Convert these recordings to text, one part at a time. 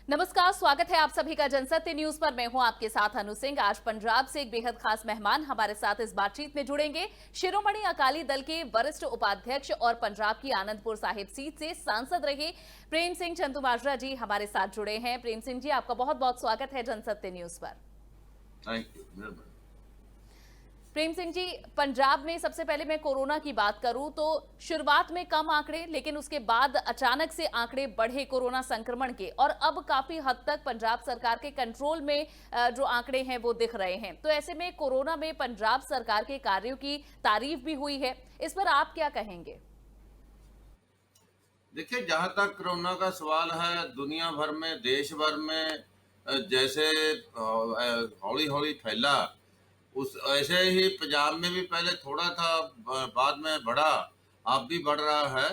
नमस्कार, स्वागत है आप सभी का जनसत्य न्यूज पर। मैं हूं आपके साथ अनु सिंह। आज पंजाब से एक बेहद खास मेहमान हमारे साथ इस बातचीत में जुड़ेंगे। शिरोमणि अकाली दल के वरिष्ठ उपाध्यक्ष और पंजाब की आनंदपुर साहिब सीट से सांसद रहे प्रेम सिंह चंदूमाजरा जी हमारे साथ जुड़े हैं। प्रेम सिंह जी, आपका बहुत बहुत स्वागत है जनसत्य न्यूज पर। Thank you. प्रेम सिंह जी, पंजाब में सबसे पहले मैं कोरोना की बात करूं तो शुरुआत में कम आंकड़े, लेकिन उसके बाद अचानक से आंकड़े बढ़े कोरोना संक्रमण के, और अब काफी हद तक पंजाब सरकार के कंट्रोल में जो आंकड़े हैं वो दिख रहे हैं। तो ऐसे में कोरोना में पंजाब सरकार के कार्यों की तारीफ भी हुई है, इस पर आप क्या कहेंगे? देखिए, जहां तक कोरोना का सवाल है, दुनिया भर में, देश भर में जैसे हौली हौली फैला, उस ऐसे ही पंजाब में भी पहले थोड़ा था, बाद में बढ़ा, अब भी बढ़ रहा है।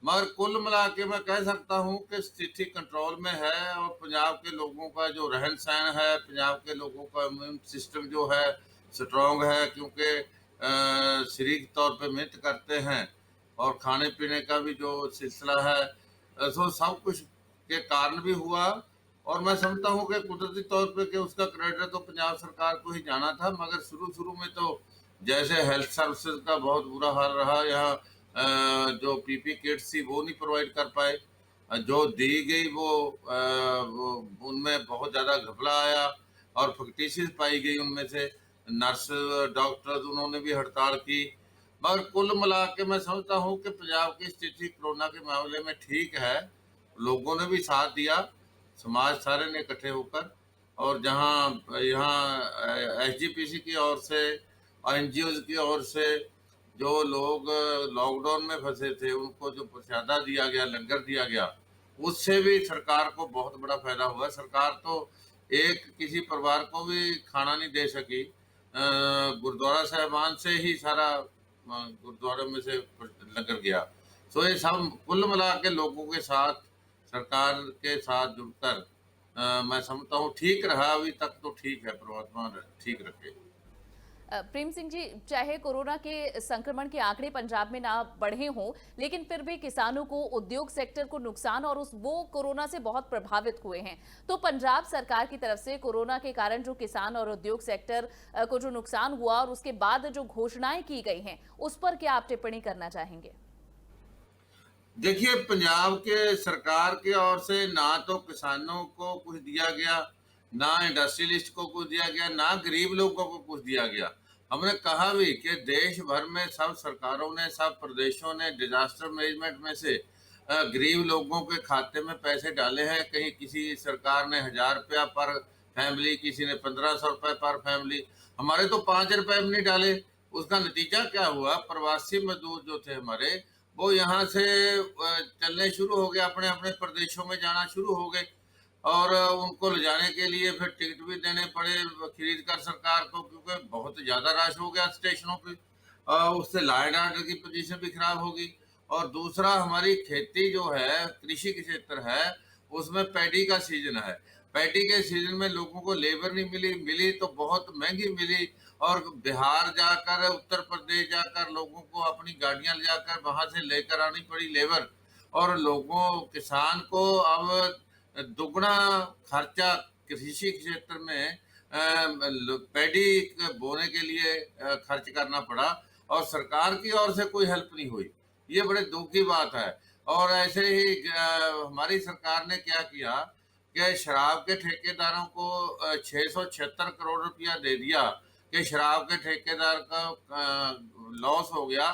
मगर कुल मिला के मैं कह सकता हूं कि स्थिति कंट्रोल में है। और पंजाब के लोगों का जो रहन सहन है, पंजाब के लोगों का इम्यून सिस्टम जो है स्ट्रांग है, क्योंकि शारीरिक तौर पे मेहनत करते हैं। और खाने पीने का भी जो सिलसिला है, सो सब कुछ के कारण भी हुआ। और मैं समझता हूँ कि कुदरती तौर पे कि उसका क्रेडिट तो पंजाब सरकार को ही जाना था। मगर शुरू शुरू में तो जैसे हेल्थ सर्विसेज का बहुत बुरा हाल रहा। यहाँ जो पीपी किट्स थी वो नहीं प्रोवाइड कर पाए। जो दी गई वो उनमें बहुत ज़्यादा घपला आया और फैक्टिसेस पाई गई उनमें से। नर्स, डॉक्टर, उन्होंने भी हड़ताल की। मगर कुल मिला के मैं समझता हूँ कि पंजाब की स्थिति कोरोना के मामले में ठीक है। लोगों ने भी साथ दिया, समाज सारे ने इकट्ठे होकर। और जहाँ यहाँ एसजीपीसी की ओर से, एनजीओ की ओर से जो लोग लॉकडाउन में फंसे थे, उनको जो प्रसादा दिया गया, लंगर दिया गया, उससे भी सरकार को बहुत बड़ा फायदा हुआ। सरकार तो एक किसी परिवार को भी खाना नहीं दे सकी। गुरुद्वारा साहिबान से ही सारा गुरुद्वारे में से लंगर गया। सो ये सब कुल मिला के लोगों के साथ, सरकार के साथ जुड़कर मैं समझता हूँ ठीक रहा। अभी तक तो ठीक है, परमात्मा ठीक रखे। प्रेम सिंह जी, चाहे कोरोना के संक्रमण के आंकड़े पंजाब में ना बढ़े हों, लेकिन फिर भी किसानों को, उद्योग सेक्टर को नुकसान, और वो कोरोना से बहुत प्रभावित हुए हैं। तो पंजाब सरकार की तरफ से कोरोना के कारण जो किसान और उद्योग सेक्टर को जो नुकसान हुआ और उसके बाद जो घोषणाएं की गई हैं, उस पर क्या आप टिप्पणी करना चाहेंगे? देखिए, पंजाब के सरकार की ओर से ना तो किसानों को कुछ दिया गया, ना इंडस्ट्रियलिस्ट को कुछ दिया गया, ना गरीब लोगों को कुछ दिया गया। हमने कहा भी कि देश भर में सब सरकारों ने, सब प्रदेशों ने डिजास्टर मैनेजमेंट में से गरीब लोगों के खाते में पैसे डाले हैं। कहीं किसी सरकार ने 1,000 रुपया पर फैमिली, किसी ने 1,500 रुपये पर फैमिली। हमारे तो 5 रुपये भी नहीं डाले। उसका नतीजा क्या हुआ? प्रवासी मजदूर जो थे हमारे, वो यहाँ से चलने शुरू हो गए, अपने अपने प्रदेशों में जाना शुरू हो गए। और उनको ले जाने के लिए फिर टिकट भी देने पड़े खरीद कर सरकार को, क्योंकि बहुत ज़्यादा रश हो गया स्टेशनों पे। उससे लॉ एंड ऑर्डर की पोजीशन भी खराब होगी। और दूसरा, हमारी खेती जो है, कृषि के क्षेत्र है, उसमें पैडी का सीजन है। पैडी के सीजन में लोगों को लेबर नहीं मिली, मिली तो बहुत महंगी मिली। और बिहार जाकर, उत्तर प्रदेश जाकर लोगों को अपनी गाड़ियां ले जाकर वहां से लेकर आनी पड़ी लेबर। और लोगों, किसान को अब दुगना खर्चा कृषि क्षेत्र में पैडी बोने के लिए खर्च करना पड़ा। और सरकार की ओर से कोई हेल्प नहीं हुई। ये बड़े दुख की बात है। और ऐसे ही हमारी सरकार ने क्या किया कि शराब के ठेकेदारों को 676 करोड़ रुपया दे दिया कि शराब के ठेकेदार का लॉस हो गया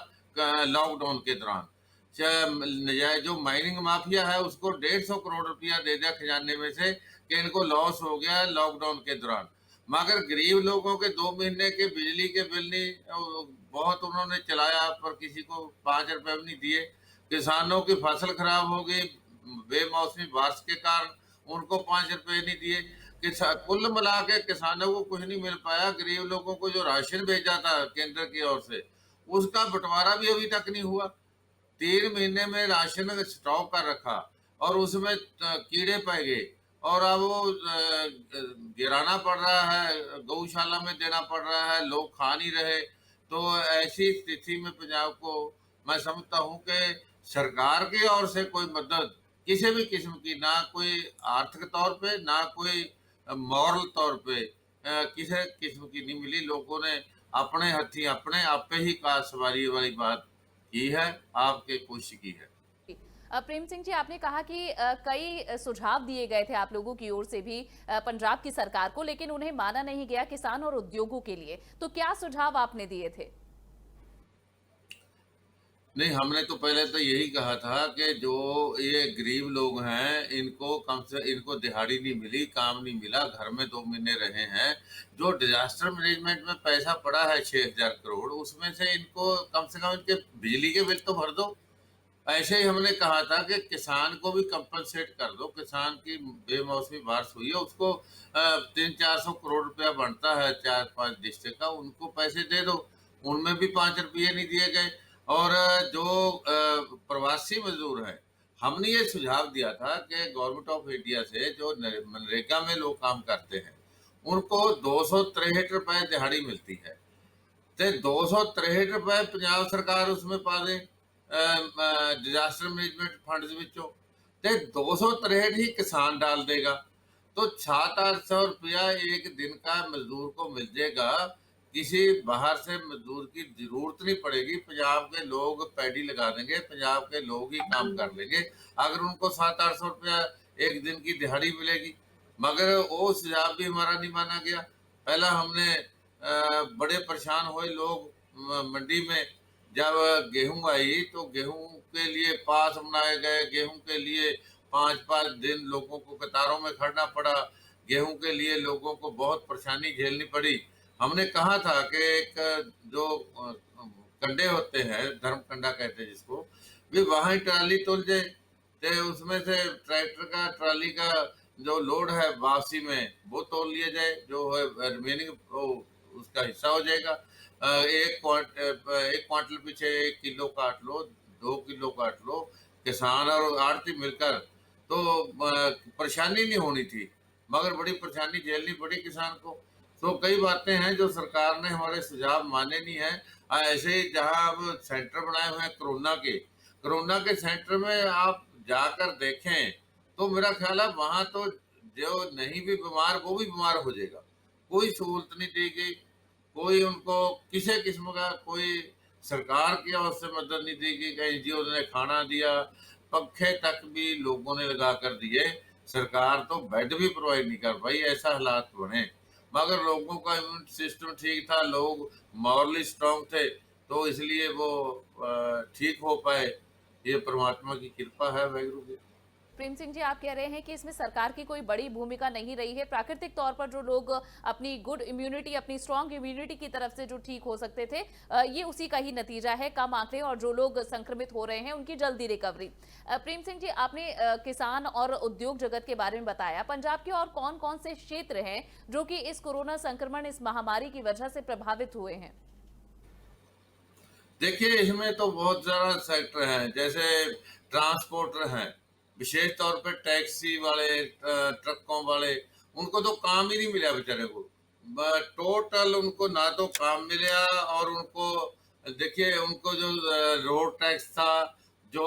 लॉकडाउन के दौरान। नजायज जो माइनिंग माफिया है, उसको 150 करोड़ रुपया दे दिया खजाने में से कि इनको लॉस हो गया लॉकडाउन के दौरान। मगर गरीब लोगों के 2 महीने के बिजली के बिल नहीं, बहुत उन्होंने चलाया, पर किसी को 5 रुपए भी नहीं दिए। किसानों की फसल खराब हो गई बेमौसमी बारिश के कारण, उनको 5 रुपए नहीं दिए। कुल मिला के किसानों को कुछ नहीं मिल पाया। गरीब लोगों को जो राशन भेजा था केंद्र की ओर से, उसका बंटवारा भी अभी तक नहीं हुआ। 3 महीने में राशन स्टॉक कर रखा और उसमें कीड़े पाए गए। और अब वो गिराना पड़ रहा है, गौशाला में देना पड़ रहा है, लोग खा नहीं रहे। तो ऐसी स्थिति में पंजाब को मैं समझता हूँ कि सरकार की ओर से कोई मदद किसी भी किस्म की, ना कोई आर्थिक तौर पे, ना कोई मॉरल तौर पे किसी किस्म की नहीं मिली। लोगों ने अपने हथी अपने आपे ही कार सवारी वाली बात की है, आपके कोशिश की है। जी। प्रेम सिंह जी, आपने कहा कि कई सुझाव दिए गए थे आप लोगों की ओर से भी पंजाब की सरकार को, लेकिन उन्हें माना नहीं गया किसान और उद्योगों के लिए। तो क्या सुझाव आपने दिए थे? नहीं, हमने तो पहले तो यही कहा था कि जो ये गरीब लोग हैं, इनको कम से इनको दिहाड़ी नहीं मिली, काम नहीं मिला, घर में 2 महीने रहे हैं। जो डिज़ास्टर मैनेजमेंट में पैसा पड़ा है 6,000 करोड़, उसमें से इनको कम से कम इनके बिजली के बिल तो भर दो। ऐसे ही हमने कहा था कि किसान को भी कंपनसेट कर दो। किसान की बेमौसमी बारिश हुई है, उसको 300-400 करोड़ रुपया बनता है 4-5 डिस्ट्रिक्ट का, उनको पैसे दे दो। उनमें भी 5 रुपये नहीं दिए गए। और जो प्रवासी मजदूर हैं, हमने ये सुझाव दिया था कि गवर्नमेंट ऑफ इंडिया से जो मनरेगा में लोग काम करते हैं, उनको 263 रुपए दिहाड़ी मिलती है। ਤੇ 263 ਰੁਪਏ ਪੰਜਾਬ ਸਰਕਾਰ ਉਸमें ਪਾ ਦੇ डिजास्टर मैनेजमेंट फंड्स ਵਿੱਚੋਂ ਤੇ 263 ही किसान डाल देगा, तो 700-800 रुपया एक दिन का मजदूर को मिल जाएगा। किसी बाहर से मजदूर की जरूरत नहीं पड़ेगी, पंजाब के लोग पैडी लगा देंगे, पंजाब के लोग ही काम कर लेंगे अगर उनको 700-800 रुपया एक दिन की दिहाड़ी मिलेगी। मगर वो सुझाव भी हमारा नहीं माना गया। पहला हमने बड़े परेशान हुए लोग मंडी में जब गेहूं आई, तो गेहूं के लिए पास बनाए गए, गेहूं के लिए 5-5 दिन लोगों को कतारों में खड़ना पड़ा, गेहूं के लिए लोगों को बहुत परेशानी झेलनी पड़ी। हमने कहा था कि एक जो कंडे होते हैं, धर्म कंडा कहते हैं जिसको, भी वहां ट्राली तुल जाए, तो उसमें से ट्रैक्टर का ट्राली का जो लोड है वापसी में वो तोल लिया जाए, जो है रिमेनिंग उसका हिस्सा हो जाएगा। एक क्वांटल पीछे 1 किलो काट लो, 2 किलो काट लो, किसान और आड़ती मिलकर, तो परेशानी नहीं होनी थी। मगर बड़ी परेशानी झेलनी पड़ी किसान को। तो कई बातें हैं जो सरकार ने हमारे सुझाव माने नहीं है। ऐसे ही जहां अब सेंटर बनाए हुए हैं कोरोना के सेंटर में आप जाकर देखें, तो मेरा ख्याल है वहां तो जो नहीं भी बीमार वो भी बीमार हो जाएगा। कोई सहूलत नहीं दी गई, कोई उनको किसी किस्म का कोई सरकार की ओर से मदद नहीं दी गई। एनजीओ ने खाना दिया, पंखे तक भी लोगों ने लगा कर दिए। सरकार तो बेड भी प्रोवाइड नहीं कर पाई, ऐसा हालात बने। मगर लोगों का इम्यून सिस्टम ठीक था, लोग मॉरली स्ट्रांग थे, तो इसलिए वो ठीक हो पाए। ये परमात्मा की कृपा है, वाहिगुरु की। प्रेम सिंह जी, आप कह रहे हैं कि इसमें सरकार की कोई बड़ी भूमिका नहीं रही है। प्राकृतिक तौर पर जो लोग अपनी गुड इम्यूनिटी, अपनी स्ट्रांग इम्यूनिटी की तरफ से जो ठीक हो सकते थे, ये उसी का ही नतीजा है, कम आंकड़े और जो लोग संक्रमित हो रहे हैं उनकी जल्दी रिकवरी। प्रेम सिंह जी, आपने किसान और उद्योग जगत के बारे में बताया। पंजाब के और कौन कौन से क्षेत्र हैं जो कि इस कोरोना संक्रमण, इस महामारी की वजह से प्रभावित हुए हैं? देखिए, इसमें तो बहुत ज़्यादा सेक्टर हैं, जैसे ट्रांसपोर्टर हैं, विशेष तौर पे टैक्सी वाले, ट्रकों वाले, उनको तो काम ही नहीं मिला बेचारे को। टोटल उनको ना तो काम मिला, और उनको देखिए उनको जो रोड टैक्स था, जो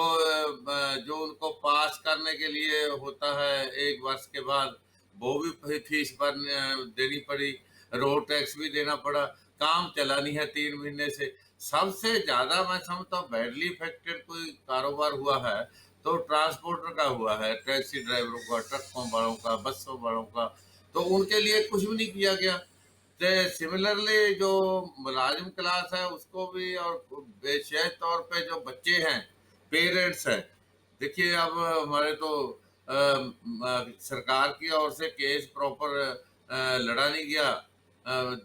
उनको पास करने के लिए होता है 1 वर्ष के बाद, वो भी फीस देनी पड़ी, रोड टैक्स भी देना पड़ा। काम चला नहीं है 3 महीने से। सबसे ज्यादा मैं समझता हूँ बैडली इफेक्टेड कोई कारोबार हुआ है तो ट्रांसपोर्टर का हुआ है, टैक्सी ड्राइवरों का, ट्रकों वालों का, बसों वालों का। तो उनके लिए कुछ भी नहीं किया गया। तो सिमिलरली जो मुलाजिम क्लास है उसको भी, और विशेष तौर पे जो बच्चे हैं, पेरेंट्स हैं। देखिए अब हमारे तो सरकार की ओर से केस प्रॉपर लड़ा नहीं गया।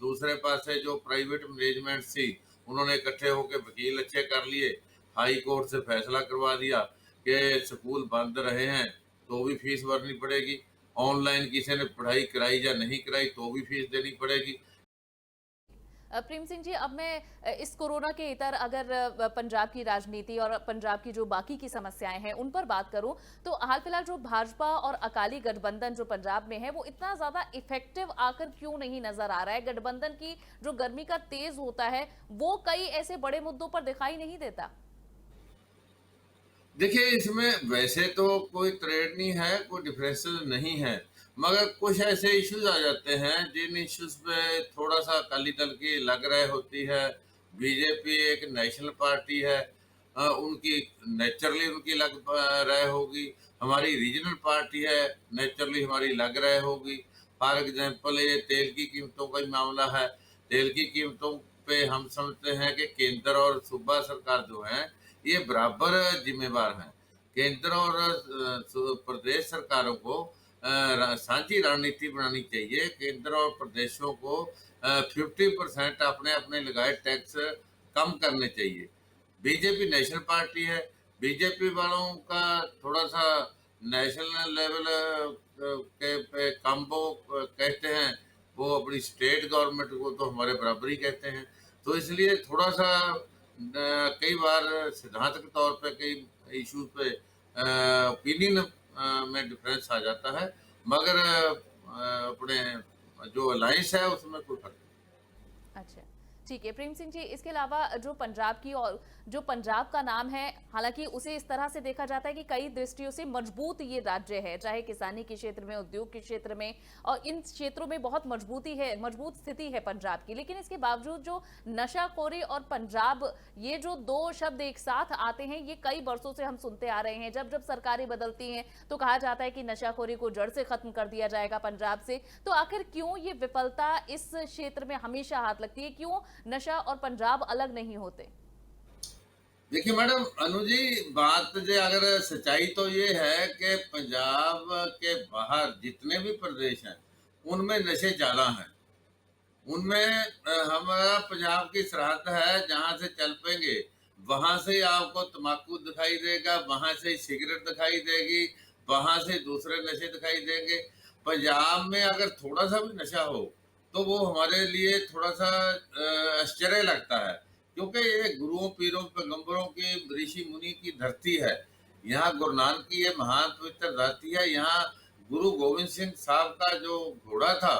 दूसरे पास से जो प्राइवेट मैनेजमेंट थी, उन्होंने इकट्ठे होकर वकील अच्छे कर लिए, हाई कोर्ट से फैसला करवा दिया कि स्कूल बंद रहे हैं तो भी फीस भरनी पड़ेगी, ऑनलाइन किसी ने पढ़ाई कराई या नहीं कराई तो भी फीस देनी पड़ेगी। प्रेम सिंह जी, अब मैं इस कोरोना के इतर अगर पंजाब की राजनीति और पंजाब की जो बाकी की समस्याएं हैं उन पर बात करूं, तो हाल फिलहाल जो भाजपा और अकाली गठबंधन जो पंजाब में है वो इतना ज्यादा इफेक्टिव आकर क्यों नहीं नजर आ रहा है? गठबंधन की जो गर्मी का तेज होता है वो कई ऐसे बड़े मुद्दों पर दिखाई नहीं देता। देखिए, इसमें वैसे तो कोई थ्रेड नहीं है, कोई डिफरेंसेस नहीं है, मगर कुछ ऐसे इश्यूज आ जाते हैं जिन इश्यूज पे थोड़ा-सा अकाली दल की लग रहे होती है। बीजेपी एक नेशनल पार्टी है, उनकी नेचुरली उनकी लग रहे होगी। हमारी रीजनल पार्टी है, नेचुरली हमारी लग रहे होगी। फॉर एग्जांपल ये तेल की कीमतों का ही मामला है। तेल की कीमतों पे हम समझते हैं कि केंद्र और सूबा सरकार जो है ये बराबर जिम्मेवार हैं। केंद्र और प्रदेश सरकारों को साझी रणनीति बनानी चाहिए। केंद्र और प्रदेशों को 50% अपने अपने लगाए टैक्स कम करने चाहिए। बीजेपी नेशनल पार्टी है। बीजेपी वालों का थोड़ा सा नेशनल लेवल के पे कम वो कहते हैं, वो अपनी स्टेट गवर्नमेंट को तो हमारे बराबर ही कहते हैं। तो इसलिए थोड़ा सा कई बार सिद्धांत के तौर पे कई इश्यूज पे ओपिनियन में डिफरेंस आ जाता है, मगर अपने जो अलायंस है उसमें कोई फर्क नहीं। अच्छा, ठीक है प्रेम सिंह जी, इसके अलावा जो पंजाब की और जो पंजाब का नाम है, हालांकि उसे इस तरह से देखा जाता है कि कई दृष्टियों से मजबूत ये राज्य है, चाहे किसानी के क्षेत्र में, उद्योग के क्षेत्र में, और इन क्षेत्रों में बहुत मजबूती है, मजबूत स्थिति है पंजाब की। लेकिन इसके बावजूद जो नशाखोरी और पंजाब, ये जो दो शब्द एक साथ आते हैं, ये कई वर्षों से हम सुनते आ रहे हैं। जब जब सरकारें बदलती हैं तो कहा जाता है कि नशाखोरी को जड़ से खत्म कर दिया जाएगा पंजाब से। तो आखिर क्यों ये विफलता इस क्षेत्र में हमेशा हाथ लगती है? क्यों नशा और पंजाब अलग नहीं होते? देखिए मैडम, अनु जी, बात जो अगर सच्चाई तो ये है कि पंजाब के बाहर जितने भी प्रदेश हैं उनमें नशे ज्यादा हैं। उनमें हमारा पंजाब की सरहद है, जहां से चल पेंगे वहां से आपको तम्बाकू दिखाई देगा, वहां से सिगरेट दिखाई देगी, वहां से दूसरे नशे दिखाई देंगे। पंजाब में अगर थोड़ा सा भी नशा हो तो वो हमारे लिए थोड़ा सा आश्चर्य लगता है, क्योंकि ये गुरुओं पीरों पैगंबरों की ऋषि मुनि की धरती है। यहाँ गुरु नानक की ये महान पवित्र धरती है। यहाँ गुरु गोविंद सिंह साहब का जो घोड़ा था,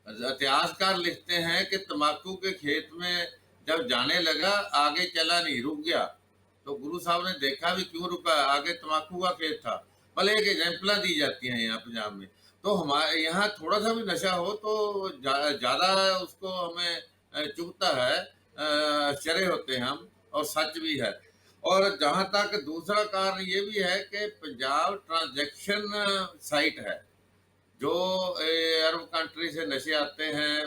इतिहासकार लिखते हैं कि तम्बाकू के खेत में जब जाने लगा, आगे चला नहीं, रुक गया। तो गुरु साहब ने देखा भी क्यों रुका, आगे तम्बाकू का खेत था। भले एक एग्जाम्पल दी जाती हैं यहाँ पंजाब में। तो हमारे यहाँ थोड़ा सा भी नशा हो तो ज्यादा उसको हमें चुभता है, आश्चर्य होते हैं हम, और सच भी है। और जहां तक दूसरा कारण ये भी है कि पंजाब ट्रांजैक्शन साइट है। जो अरब कंट्री से नशे आते हैं,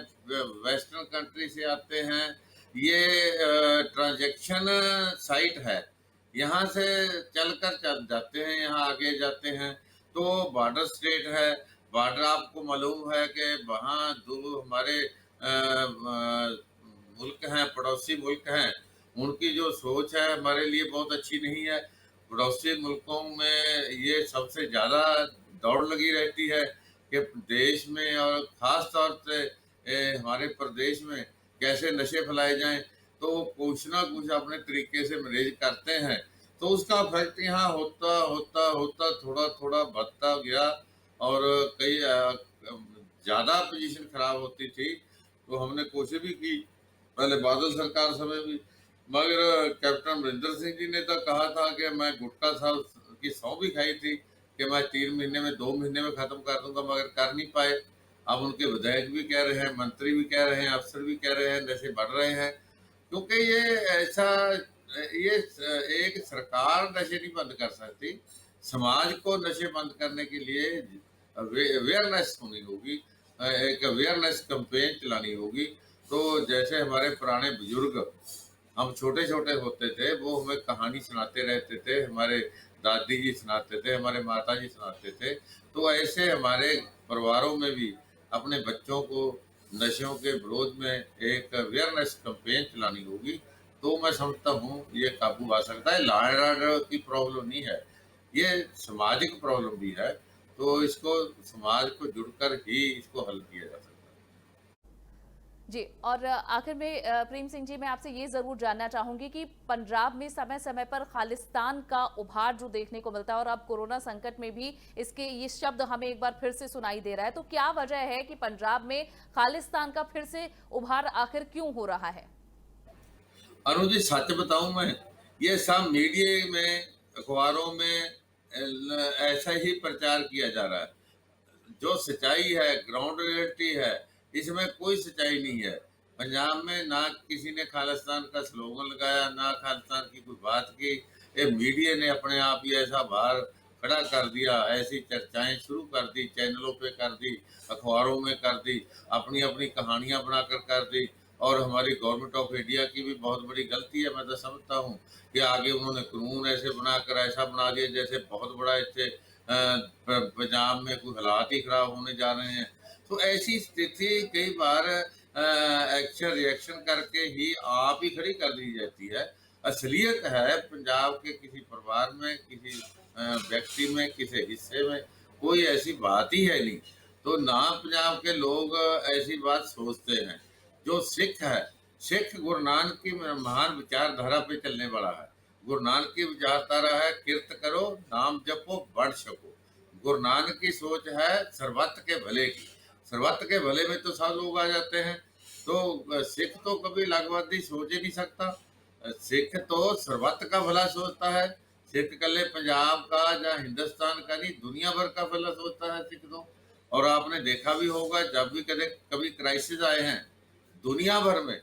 वेस्टर्न कंट्री से आते हैं, ये ट्रांजैक्शन साइट है। यहाँ से चलकर चल जाते हैं, यहाँ आगे जाते हैं। तो बॉर्डर स्टेट है। बॉर्डर आपको मालूम है कि वहाँ जो हमारे मुल्क हैं, पड़ोसी मुल्क हैं, उनकी जो सोच है हमारे लिए बहुत अच्छी नहीं है। पड़ोसी मुल्कों में ये सबसे ज़्यादा दौड़ लगी रहती है कि देश में और ख़ास तौर से हमारे प्रदेश में कैसे नशे फैलाए जाएं। तो वो कुछ ना कुछ अपने तरीके से मैनेज करते हैं। तो उसका इफेक्ट यहाँ होता होता होता थोड़ा थोड़ा बढ़ता गया, और कई ज़्यादा पोजीशन खराब होती थी। तो हमने कोशिश भी की पहले बादल सरकार समय भी, मगर कैप्टन अमरिंदर सिंह जी ने तो कहा था कि मैं गुटखा साहब की सौं भी खाई थी कि मैं 3 महीने में 2 महीने में खत्म कर दूंगा, मगर कर नहीं पाए। अब उनके विधायक भी कह रहे हैं, मंत्री भी कह रहे हैं, अफसर भी कह रहे हैं नशे बढ़ रहे हैं। क्योंकि ये ऐसा, ये एक सरकार नशे नहीं बंद कर सकती। समाज को नशे बंद करने के लिए अवेयरनेस होनी होगी, एक अवेयरनेस कैंपेन चलानी होगी। तो जैसे हमारे पुराने बुजुर्ग, हम छोटे छोटे होते थे, वो हमें कहानी सुनाते रहते थे, हमारे दादी जी सुनाते थे, हमारे माता जी सुनाते थे। तो ऐसे हमारे परिवारों में भी अपने बच्चों को नशों के विरोध में एक अवेयरनेस कैंपेन चलानी होगी। तो मैं समझता हूँ ये काबू आ सकता है। लॉ एंड ऑर्डर की प्रॉब्लम नहीं है, ये सामाजिक प्रॉब्लम भी है। तो इसको समाज को जुड़कर ही इसको हल किया जा सकता है। जी, और आखिर में प्रेम सिंह जी, मैं आपसे ये जरूर जानना चाहूंगी कि पंजाब में समय समय पर खालिस्तान का उभार जो देखने को मिलता है, और अब कोरोना संकट में भी इसके ये शब्द हमें एक बार फिर से सुनाई दे रहा है, तो क्या वजह है कि पंजाब में खालिस्तान का फिर से उभार आखिर क्यों हो रहा है? अनु जी, सच बताऊं मैं, ये सब मीडिया में अखबारों में ऐसा ही प्रचार किया जा रहा है। जो सच्चाई है, ग्राउंड रियलिटी है, इसमें कोई सच्चाई नहीं है। पंजाब में ना किसी ने खालिस्तान का स्लोगन लगाया, ना खालिस्तान की कोई बात की। ये मीडिया ने अपने आप ही ऐसा बाहर खड़ा कर दिया, ऐसी चर्चाएं शुरू कर दी, चैनलों पे कर दी, अखबारों में कर दी, अपनी अपनी कहानियां बनाकर कर दी। और हमारी गवर्नमेंट ऑफ इंडिया की भी बहुत बड़ी गलती है, मैं तो समझता हूँ कि आगे उन्होंने कानून ऐसे बनाकर ऐसा बना दिया जैसे बहुत बड़ा इससे पंजाब में कोई हालात ही खराब होने जा रहे हैं। तो ऐसी स्थिति कई बार एक्शन रिएक्शन करके ही आप ही खड़ी कर दी जाती है। असलियत है पंजाब के किसी परिवार में, किसी व्यक्ति में, किसी हिस्से में कोई ऐसी बात ही है नहीं। तो ना पंजाब के लोग ऐसी बात सोचते हैं। जो सिख है, सिख गुरु नानक की महान विचारधारा पे चलने वाला है। गुरु नानक की विचारधारा है किरत करो, नाम जपो, बढ़ सको। गुरु नानक की सोच है सर्वत्र के भले की। सर्वत्र के भले में तो सब लोग आ जाते हैं। तो सिख तो कभी लगवादी सोच ही नहीं सकता। सिख तो सर्वत्र का भला सोचता है। सिख कल्ले पंजाब का या हिंदुस्तान का नहीं, दुनिया भर का भला सोचता है सिख तो। और आपने देखा भी होगा, जब भी कभी क्राइसिस आए हैं दुनिया भर में,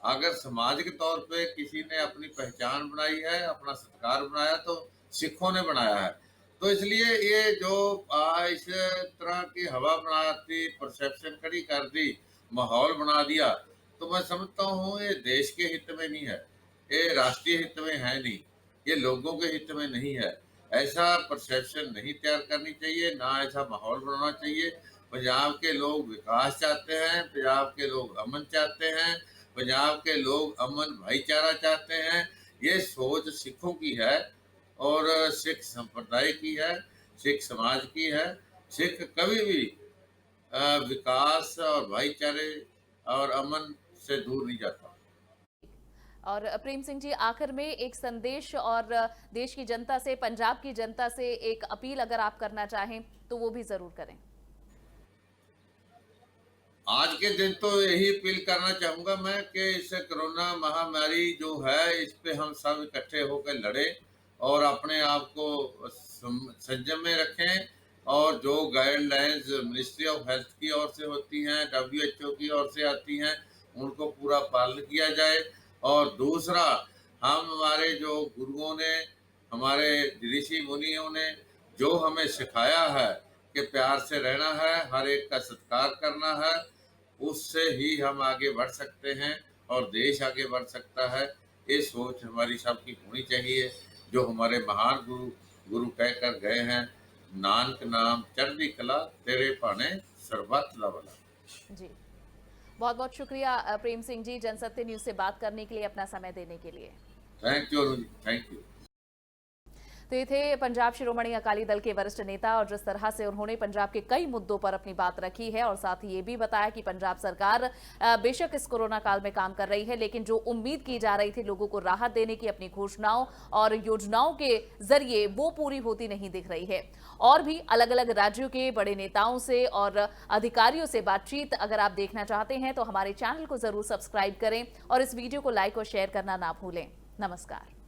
अगर समाज के तौर पे किसी ने अपनी पहचान बनाई है, अपना सत्कार बनाया, तो सिखों ने बनाया है। तो इसलिए ये जो इस तरह की हवा बनाती, परसेप्शन खड़ी कर दी, माहौल बना दिया, तो मैं समझता हूँ ये देश के हित में नहीं है, ये राष्ट्रीय हित में है नहीं, ये लोगों के हित में नहीं है। ऐसा परसेप्शन नहीं तैयार करनी चाहिए, ना ऐसा माहौल बनाना चाहिए। पंजाब के लोग विकास चाहते हैं, पंजाब के लोग अमन चाहते हैं, पंजाब के लोग अमन भाईचारा चाहते हैं। ये सोच सिखों की है और सिख संप्रदाय की है, सिख समाज की है। सिख कभी भी विकास और भाईचारे और अमन से दूर नहीं जाता। और प्रेम सिंह जी, आखिर में एक संदेश और देश की जनता से, पंजाब की जनता से एक अपील अगर आप करना चाहें तो वो भी जरूर करें। आज के दिन तो यही अपील करना चाहूंगा मैं कि इस कोरोना महामारी जो है, इस पे हम सब इकट्ठे होकर लड़े और अपने आप को संयम में रखें। और जो गाइडलाइंस मिनिस्ट्री ऑफ हेल्थ की ओर से होती हैं, WHO की ओर से आती हैं, उनको पूरा पालन किया जाए। और दूसरा, हमारे जो गुरुओं ने, हमारे ऋषि मुनियों ने जो हमें सिखाया है कि प्यार से रहना है, हर एक का सत्कार करना है, उससे ही हम आगे बढ़ सकते हैं और देश आगे बढ़ सकता है। ये सोच हमारी सबकी होनी चाहिए। जो हमारे महान गुरु कहकर गए हैं, नानक नाम चढ़दी कला, तेरे भाने सर्बत भला। जी, बहुत बहुत शुक्रिया प्रेम सिंह जी, जनसत्य न्यूज से बात करने के लिए, अपना समय देने के लिए। Thank you, thank you. तो ये थे पंजाब शिरोमणि अकाली दल के वरिष्ठ नेता, और जिस तरह से उन्होंने पंजाब के कई मुद्दों पर अपनी बात रखी है और साथ ही ये भी बताया कि पंजाब सरकार बेशक इस कोरोना काल में काम कर रही है, लेकिन जो उम्मीद की जा रही थी लोगों को राहत देने की अपनी घोषणाओं और योजनाओं के जरिए, वो पूरी होती नहीं दिख रही है। और भी अलग अलग राज्यों के बड़े नेताओं से और अधिकारियों से बातचीत अगर आप देखना चाहते हैं तो हमारे चैनल को जरूर सब्सक्राइब करें और इस वीडियो को लाइक और शेयर करना ना भूलें। नमस्कार।